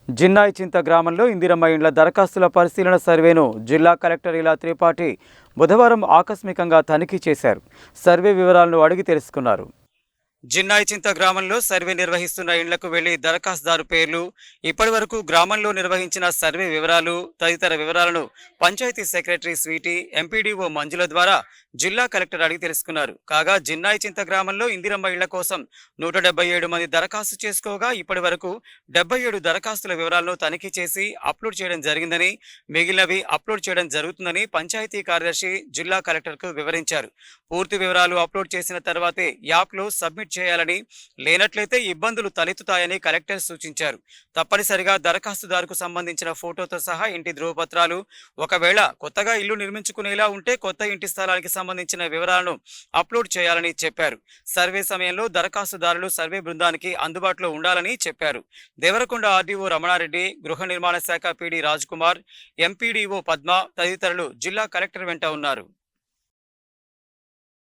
జిన్నాయిచింత గ్రామంలో ఇందిరమ్మ ఇండ్ల దరఖాస్తుల పరిశీలన సర్వేను జిల్లా కలెక్టర్ ఇలా త్రిపాఠి బుధవారం ఆకస్మికంగా తనిఖీ చేశారు. సర్వే వివరాలను అడిగి తెలుసుకున్నారు. జిన్నాయిచింత గ్రామంలో సర్వే నిర్వహిస్తున్న ఇండ్లకు వెళ్లి దరఖాస్తుదారు పేర్లు, ఇప్పటివరకు గ్రామంలో నిర్వహించిన సర్వే వివరాలు తదితర వివరాలను పంచాయతీ సెక్రటరీ స్వీటీ, ఎంపీడీఓ మంజుల ద్వారా జిల్లా కలెక్టర్ అడిగి తెలుసుకున్నారు. కాగా జిన్నాయిచింత గ్రామంలో ఇందిరమ్మ ఇళ్ల కోసం 177 మంది దరఖాస్తు చేసుకోగా ఇప్పటివరకు 77 దరఖాస్తుల వివరాలను తనిఖీ చేసి అప్లోడ్ చేయడం జరిగిందని, మిగిలినవి అప్లోడ్ చేయడం జరుగుతుందని పంచాయతీ కార్యదర్శి జిల్లా కలెక్టర్కు వివరించారు. పూర్తి వివరాలు అప్లోడ్ చేసిన తర్వాతే యాప్లో సబ్మిట్ చేయాలని, లేనట్లయితే ఇబ్బందులు తలెత్తుతాయని కలెక్టర్ సూచించారు. తప్పనిసరిగా దరఖాస్తుదారుకు సంబంధించిన ఫోటోతో సహా ఇంటి ధృవపత్రాలు, ఒకవేళ కొత్తగా ఇల్లు నిర్మించుకునేలా ఉంటే కొత్త ఇంటి స్థలానికి సంబంధించిన వివరాలను అప్లోడ్ చేయాలని చెప్పారు. సర్వే సమయంలో దరఖాస్తుదారులు సర్వే బృందానికి అందుబాటులో ఉండాలని చెప్పారు. దేవరకొండ ఆర్డీఓ రమణారెడ్డి, గృహ నిర్మాణ శాఖ పీడీ రాజ్ కుమార్, ఎంపీడీఓ పద్మ తదితరులు జిల్లా కలెక్టర్ వెంట ఉన్నారు.